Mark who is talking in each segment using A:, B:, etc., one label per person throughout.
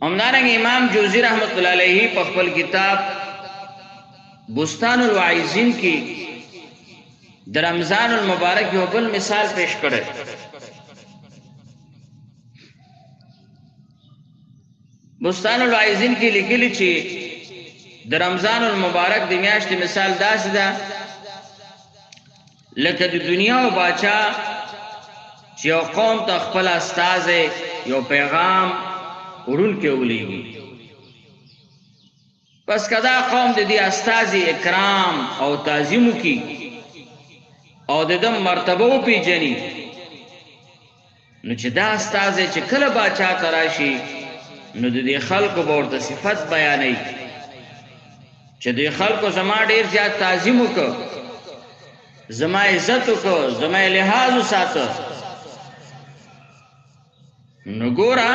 A: همدارنګه امام جوزی رحمت الله علیه په خپل کتاب بستان الواعظین کې د رمضان المبارک یو بل مثال پیش کړی. بستان الواعظین کې لیکلي چې د رمضان المبارک د میاشتې مثال داسې ده لکه د دنیا او باچا چې یو قوم ته خپل استازی یو پیغام وړونکی ولیږي. پس کدا قوم د دې استازي اکرام او تعظیم وکړي او د دې مرتبه وپیژني، نو چې دا استازي چې کله باچا ته راشي نو د دې خلکو به ورته صفت بیانوي چې د خلکو زما ډیر زیات تعظیم وکړه، زما عزت وکړه، زما لحاظ وساته. نو ګوره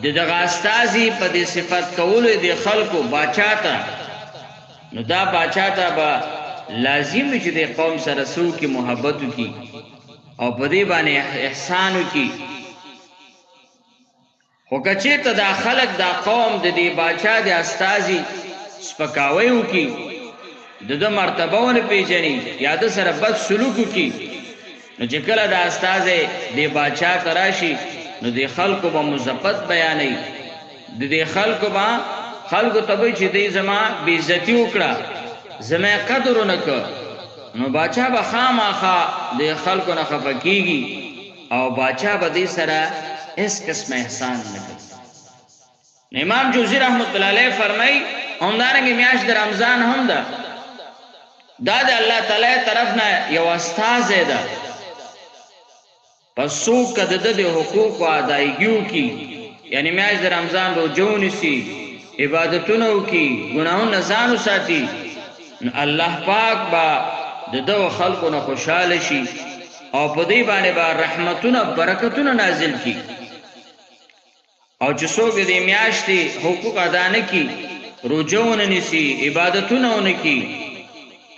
A: د دغه استازي په دې صفت کولو د خلکو باچا ته، نو دا باچا ته به لازم وي چې د قوم سره څوک محبت وکړي او په دې باندې احسان وکړي. خو که چېرته دا خلک دا قوم د دې باچا د استازي سپکاوی وکړي، د ده مرتبه ونه پیژني یا د سره بد سلوک وکړي، نو چې کله دا استازی د باچا ته راشي نو د خلکو به مزبط بیانوي، د خلکو به خلکو ته وایي چې دی زما بېعزتي وکړه، زما قدر ونه کړ، نو باچا به خامخا د خلکو نه خفه کېږي او باچا به دې سره هیڅ قسم احسان نه کوي. امام جوزی رحمت الله علیه فرمایي همدارنګه میاشت د رمضان هم ده، دا د الله تعالی طرف نه یو استازی ده. پس څوک که د ده د حقوقو ادایګي وکړي، یعنی میاشت د رمضان روژه ونیسي، عبادتونه وکړي، ګناهونه ځان وساتي، نو الله پاک به د ده خلکو نه خوشحاله شي او په دې باندې به رحمتونه برکتونه نازل کړي. او چې څوک د دې میاشتې حقوق ادا نه کړي، روژه ونه نیسي، عبادتونه ونه کړي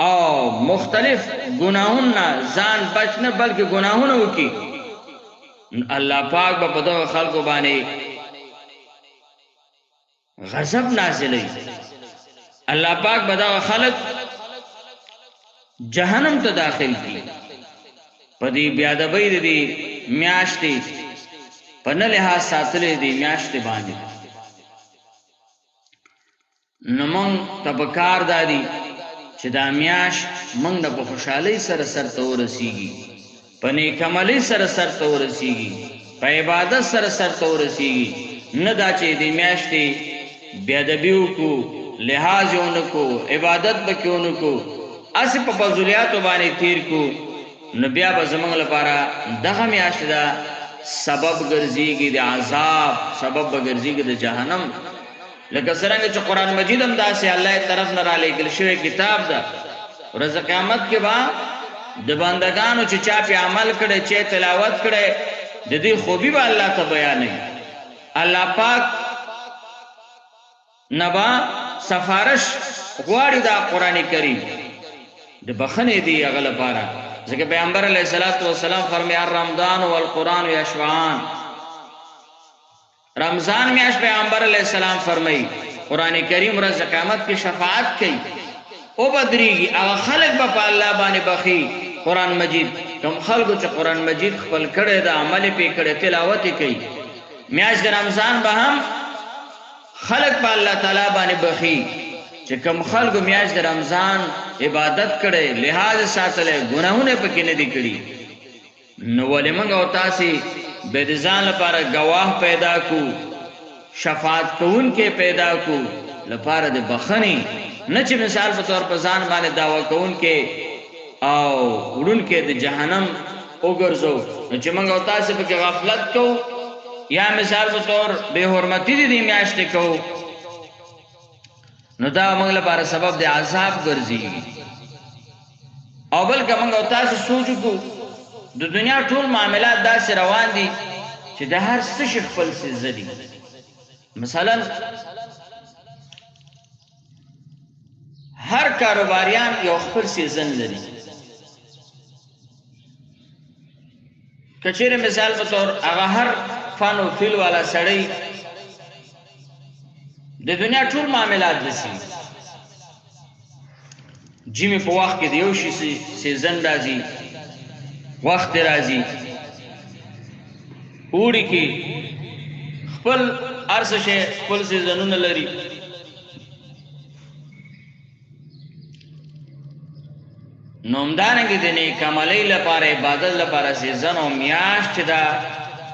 A: او مختلف ګناهونه ځان بچ نه بلکې ګناهونه وکړي، الله پاک به په دغه خلکو باندې غضب نازلوي. الله پاک به دغه خلک جهنم ته داخل کړي په دې بېادبۍ د دې میاشتې په نه لحاظ ساتلې دې میاشتې باندې. نو موږ ته پکار دا دي چې دا میاشت موږ نه په خوشحالۍ سره سرته ورسیږي، په نیک عملۍ سره سرته ورسیږي، په عبادت سره سرته ورسیږي، نه دا چې دې میاشتې بېادبي وکړو، لحاظ یې ونه کړو، عبادت به کې ونه کړو، هسې په فضولیاتو باندې تیر کړو، نو بیا به زموږ لپاره دغه میاشت ده سبب ګرځېږي د عذاب، سبب به ګرځېږي د جهنم. لکه څرنګه چې قرآن مجید هم داسې الله طرف نه رالیږل شوی کتاب ده. ورځ قیامت کې به د بندگانو چې چا پې عمل کړی، چې تلاوت کړی، د دې خوبي به الله ته بیانوي. الله پاک نه به سفارش غواړي دا قرآن کریم د بخښنې دی هغه لپاره، ځکه پیغمبر علیه الصلاة والسلام فرمایي الرمضان والقرآن یشفعان. رمضان میاشت پیغمبر علیه السلام فرمایي قرآن کریم ورځ قیامت کې شفاعت کوي او بدریږي. هغه خلک به په الله باندې بخي قرآن مجید، کوم خلکو چې قرآن مجید خپل کړی د عمل پې کړی، تلاوت یې کوي. میاشت د رمضان به هم خلک په الله تعالی باندې بخي چې کوم خلکو میاشت د رمضان عبادت کړی، لحاظ ساتلی، ګناهونه پکې نه دي کړي، نو ولې موږ او تاسې به د ځان لپاره ګواه پیدا کو، شفاعت کوونکی پیدا کو لپاره د بخښنې، نه چې مثال په طور په ځان باندې دعوه کوونکی او وړونکی د جهنم وګرځو، نو چې موږ او تاسې پکې غفلت کوو یا مثال په طور بې حرمتي د دې میاشتې کوو، نو دا موږ لپاره سبب د عذاب ګرځي. او بلکې موږ او تاسې سوچ وکړو د دنیا ټول معاملات داسې روان دي چې د هر څه شي خپل څیزه دي. مثلا هر کاروباریان یو خپل سیزن لري. که چیرې مثال په طور هغه هر فن او فیل والا سړی د دنیا ټول معاملات دسی جمی په وخت کې د یو شي سیزن راځي وخت راځي اوړي کې خپل ارسه شي خپل سیزنونه لري نومدارنګ د نیک عملۍ لپاره عبادت لپاره سیزن او میاشت دا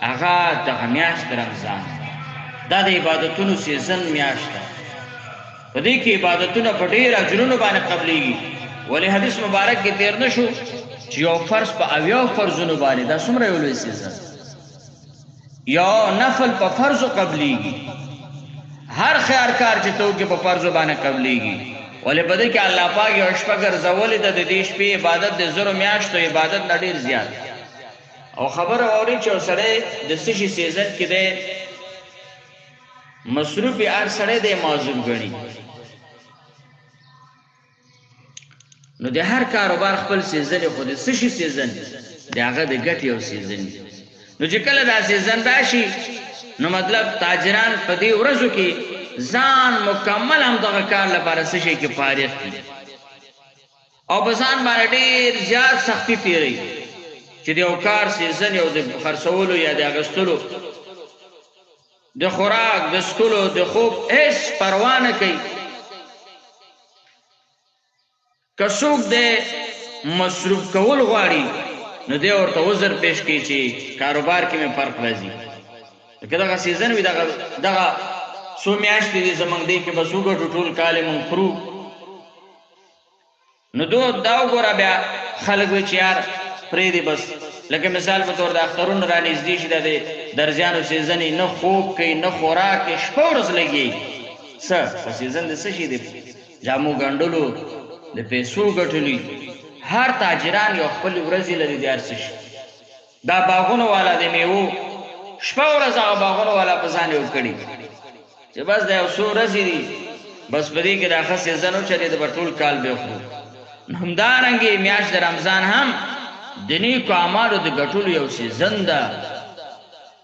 A: هغه د میاشت رمضان دا د عبادتونو سیزن میاشت ده په دې کې عبادتونه په ډېر اجرونو باندې قبليږي ولې حدیث مبارک کې تیر نشو چې یو فرض په اویو فرضونو باندې دا څومره یو لوی سیزن یا نفل په فرض قبليږي هر خیر کار چې تو کې په فرض باندې قبليږي ولې په دې کې الله پاک یو شپه ګرځولې د دې شپې عبادت د زرو میاشتو عبادت نه ډېر زیات او خبر اوري چې سره د سشي سیزن کې ده مصروف ار سره د موضوع غړي نو د هر کاروبار خپل سیزن خو د سشي سیزن د هغه د ګټ یو سیزن نو چې کله دا سیزن راشي نو مطلب تاجران په دې ورځو کې ځان مکمل هم دغه کار لپاره سشي کې فارغ دي او بزان باندې ډېر زیات سختی تیری چې د یو کار سیزن یو د خرڅولو یا د اغستلو د خوراک د سکولو د خوب هیڅ پروا نه کوي که څوک د مصروف کول غواړي نو دی ورته عذر پیش کوي چې کاروبار کې مې فرق راځي که دغه سیزن وي دغه څو میاشتې دي زمونږ دی کې بس وګټو ټول کال یې مونږ خورو نو دا وګوره بیا خلک وایي چې یار پرېږدي بس لکه مثال په طور د اخترونو رانږدې شي د درزیانو سیزن یې نه خوب کوي نه خوراک یې شپه ورځ لګي څه په سیزن د څه شي د جامو ګنډلو د پیسو ګټلي هر تاجران یو خپل ورځې لري د هر څه شي دا باغونو والا د میوو شپه ورځ هغه باغونو والا په ځان یې وکړي چې بس دا یو څو ورځې دي بس په دې کې دا ښه سیزن وچلېد به ټول کال به وخورو همدارنګې میاشت د رمضان هم د نیکو اعمالو د ګټلو یو سیزن ده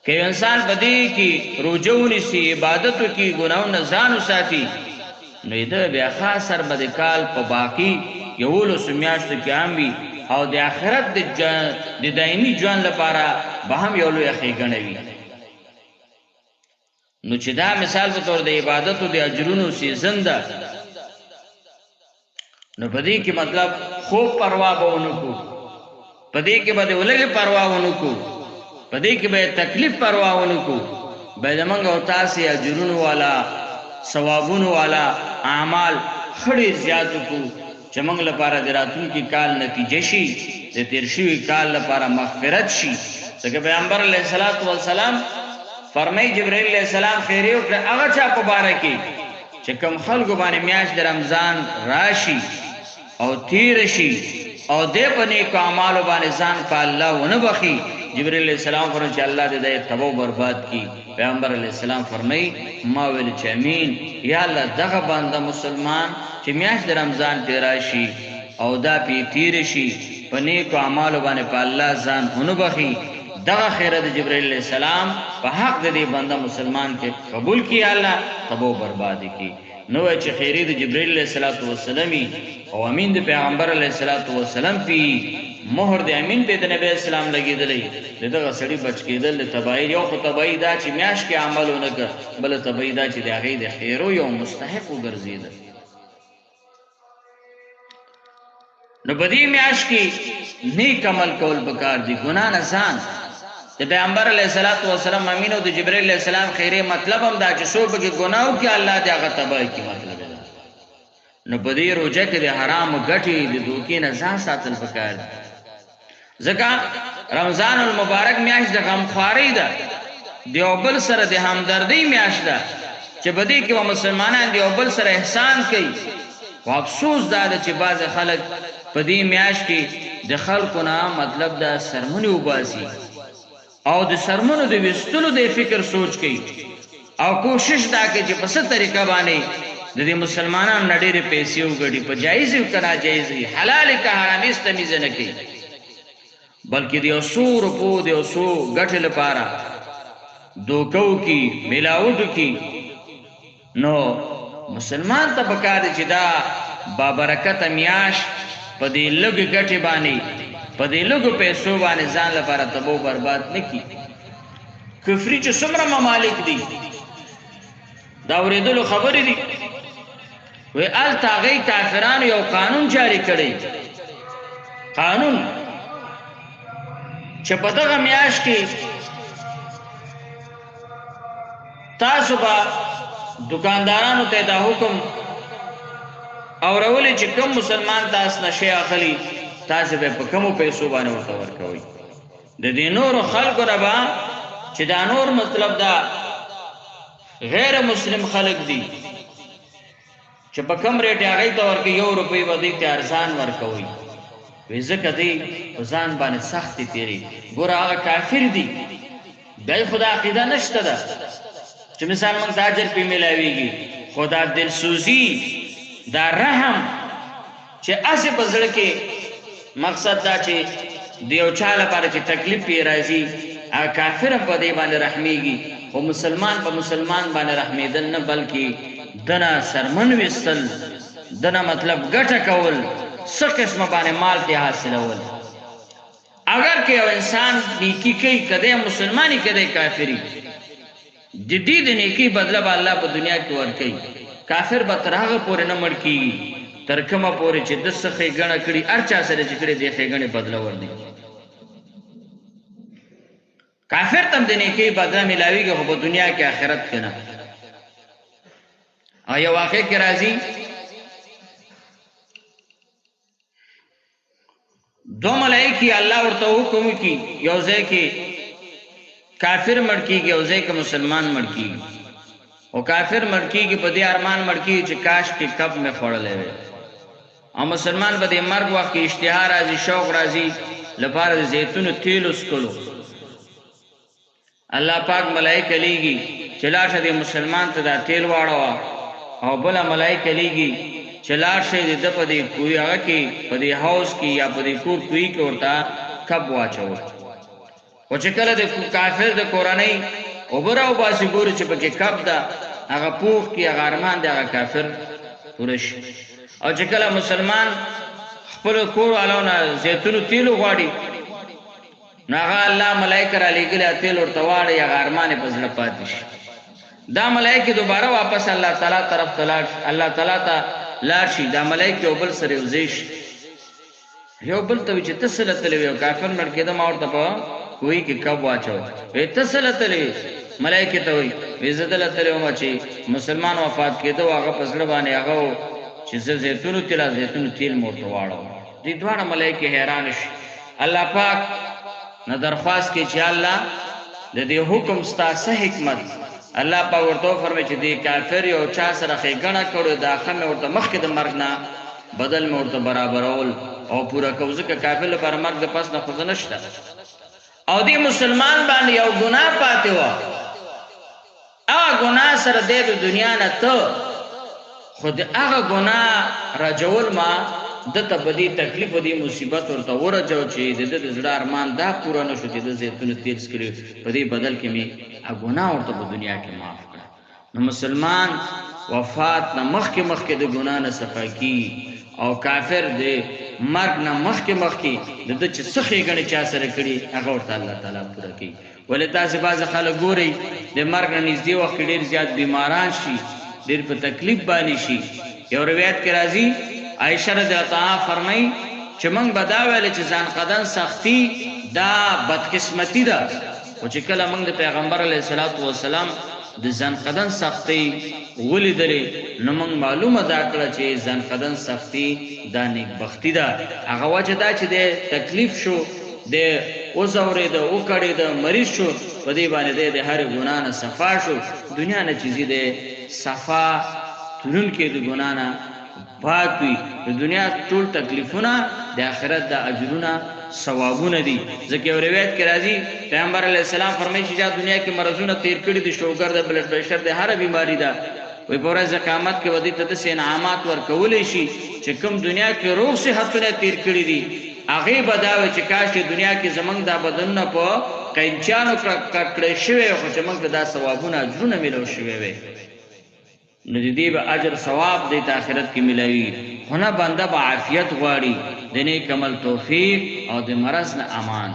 A: که انسان په دې کې روژه ونیسي عبادت وکړي ګناهونه ځان وساتي نو د بیا خاص سر به د کال په باقي یولسو میاشتو کې هم وي او د آخرت د دایمي ژوند لپاره به هم یو لویه ښېګڼه وي نو چې دا مثال په طور د عبادتو د اجرونو سیزن ده نو په دې کې مطلب خوب پروا به ونه کړو په دې کې به د ولګې پروا ونه کړو په دې کې به تکلیف پروا ونه کړو به زمونږ او تاسې اجرونو والا ثوابونو والا اعمال خړې زیات وکړو چې موږ لپاره د راتلونکي کال نتیجه شي د تیر شوي کال لپاره مغفرت شي ځکه پیغمبر علیه الصلاة والسلام فرمای جبرائیل علیہ السلام خیری وکړه هغه چا په باره کې چې کوم خلکو باندې میاشت د رمضان راشي او تیر شي او دې په نیکو اعمالو باندې ځان په الله ونه بخي جبرائیل علیہ السلام فرمایي چې الله دې تباہ و برباد کړي پیغمبر علیہ السلام فرمایي ما ویل چې امین یا الله دغه بنده مسلمان چې میاشت د رمضان تیر راشي او دا پی تیر شي په نیکو اعمالو باندې په الله ځان ونه بخي دغه خیره د جبرائیل علیہ السلام په حق د دې بنده مسلمان کې قبول کړي الله تباہ و برباد کړي نو چې خیری د جبرائیل علیہ السلام او امین د پیغمبر علیہ السلام پی مہر د امین په د نبی اسلام لګیدلې دغه سړی بچ کېدل تبعی یو خو تبعی دا چې میاش کې عملونه کړ بل تبعی دا چې د هغه د خیرو یو مستحق وګرځیدل نو بدی میاش کې نیک عمل کول پکار دي ګنا نه ځان د پیغمبر علیہ السلام امین او د جبرائیل علیہ السلام خیره مطلب هم دا چې څوک کې ګناو کې الله دې هغه تبعی کې مطلب ده نو بدی روزه کې د حرام غټي د دوکې نه ځان ساتل پکار دي ځکه رمضان المبارک میاشت د غمخواري ده دیوبل سره د همدردی میاشت ده چې بدی کې مسلمانان دیوبل سره احسان کوي او افسوس دا چې بعض خلک په دې میاشت کې د خلکو نه مطلب د سرمنې وباسي او د سرمنو د وستلو د فکر سوچ کوي او کوشش دا کوي چې په څه طریقه باندې د دې مسلمانانو نډېرې پیسې وګټي په جایز او ناجایز حلال که حرام استمیز نه کوي بلکې د اوسو روپو د اوسو ګټې لپاره دوکو کی ملاوټ کی نو مسلمان ته پکار دی چې دا بابرکت میاش په دې لږ ګټې باندې په دې لږو پیسو باندې ځان لپاره تبو برباد نه کړي. کفري چې څومره ممالک دي دا اورېدلو خبرې دي، وی هلته هغوی کافرانو یو قانون جاری کړی، قانون چې په دغه میاشت کې تاسو به دکاندارانو ته دا حکم اورولی چې کوم مسلمان تاسو نه شی اخلي تاسو به په کومو پیسو باندې ورته ورکوئ. د دې نورو خلکو نه به چې دا نور مطلب دا غیر مسلم خلک دي چې په کم ریټ هغوی ته ورکوي 1 روپۍ به دوی ته ارزان ورکوئ. وی ځکه دی په ځان باندې سختې تېري. ګوره هغه کافر دي بیا خو دا عقیده نشته ده چې مثال موږ ته اجر پې میلاویږي، خو دا دلسوزي دا رحم چې هسې په زړه کې مقصد دا چې د یو چا لپاره چې تکلیف یې راځي هغه کافر هم په دې باندې رحمیږي، خو مسلمان په مسلمان باندې رحمیدل نه بلکې دنه سرمن ویستل، دنه مطلب ګټه کول، څه قسمه باندې مال ته حاصلول. اگر که یو انسان نیکی کوي کده مسلمانی کده کافری د دې د نیکی بدله به الله په دنیا کې ورکوي. کافر به تر هغه پورې نه مړ کېږي تر کومه پورې چې د څه ښېګڼه کړي هر چا سره چې کړې دې ښېګڼې بدله ورني. کافر ته هم د نیکۍ بدله میلاویږي خو په دنیا کې آخرت کې نه. او یو واقع کې راځي دو ملائکی الله ورته حکم کی یو ځای کې کافر مړ کېږي یو ځای کې مسلمان مړ کېږي. او کافر مړ کېږي په دې ارمان مړ کېږي چې کاش کې کب مې خوړلی وی، او مسلمان په دې مرګ وخت کې اشتها راځي شوق راځي لپاره د زیتونو تیلو څکلو. الله پاک ملائکه لیږي چې لاړ شه دې مسلمان ته دا تیل واړوه، او بله ملائکه لیږي چې لاړ شئ د ده په دې کوی هغه کې په دې حوض کې یا په دې کور کوی کې ورته کب واچوه. خو چې کله د کافر د کورنۍ اوبه راوباسي ګوري چې پکې کب ده هغه پوخ کې هغه ارمان دی هغه کافر پوره شي. او چې کله مسلمان خپل کور والو نه زیتونو تیلو غواړي نو هغه الله ملائکه را لېږلي تیل ورته واړي هغه ارمان یې په زړه پاتې شي. دا ملائکې دوباره واپس الله تعالی طرف ته الله تعالی ته لاړ شي. دا ملائکې یو بل سره یو ځای شي، یو بل ته وایي چې ته څه له تللی وې؟ کافر مړ کېده ما ورته په کوی کې کب واچو. وی ته څه له تللی وې؟ ملائکې ته وایي وی زه دله تللی وم چې مسلمان وفات کېده هغه په زړه باندې هغه و چې زه زیتونو تیل مې ورته واړوم. دې دواړه ملائکې حیران شي. الله پاک نه درخواست کې چې الله د دې حکم ستا څه حکمت. الله پاک ورته وفرمایي چې دې کافر یو چا سره ښېګڼه کړې دا ښه مې ورته مخکې د مرګ نه بدل مې ورته برابرول او پوره کو، ځکه کافر لپاره مرګ د پس نه خو نشته. او دې مسلمان باندې یو ګناه پاتې وه، هغه ګناه سره دی د دنیا نه ته خو د هغه ګناه رجول ما دته په دې تکلیف او دې مصیبت ورته ورجو چې د ده د زړه ارمان دا پوره نه شو چې د زیتونو تیل څکلي په دې بدل کې مې هغه ګناه ورته په دنیا کې معاف کړه. نو مسلمان وفات نه مخکې د ګناه نه صفا کېږي، او کافر د مرګ نه مخکې د ده چې څه ښېګڼې چا سره کړي هغه ورته الله تعالی پوره کوي. ولې تاسې بعضې خلک ګورئ د مرګ نه نږدې وخت کې ډېر زیات بیماران شي، ډېر په تکلیف باندې شي. یو روایت کې راځي عائشہ رضی الله عنها فرمایي چې موږ به دا ویلې چې ځان قدن سختي دا بدقسمتي ده، خو چې کله موږ د پیغمبر علیه الصلاة والسلام د ځان قدن سختي ولیدلې نو موږ معلومه دا کړه چې ځان قدن سختي دا نیکبختي ده. هغه وجه دا چې د تکلیف شو، د وځورېده وکړېده مریض شو، په دې باندې د هرې ګناه نه صفا شو. دنیا نه چې ځي د صفا تلونکې د ګناه نه پاک وي. د دنیا ټول تکلیفونه د آخرت د اجرونه ثوابونه دي. ځکه یو روایت کې راځي پیغمبر علیه السلام فرمایي چې دنیا کې مرضونه تیر کړي دي، شوګر د بلډ پریشر د هره بیماری ده، وی په ورځ قیامت کې ودی ته داسې انعامات ورکولی شي چې کوم دنیا کې روغ صحتونه تیر کړي دي هغې به دا وي چې کاش دنیا کې زموږ دا بدنونه په قینچیانو کړکړی شوی خو چې موږ ته دا ثوابونه اجرونه میلو شوی وی. نو دې به اجر ثواب دې ته آخرت کې ملوي خو نه بنده به عافیت غواړي د نیک عمل توفیق او د مرض نه امان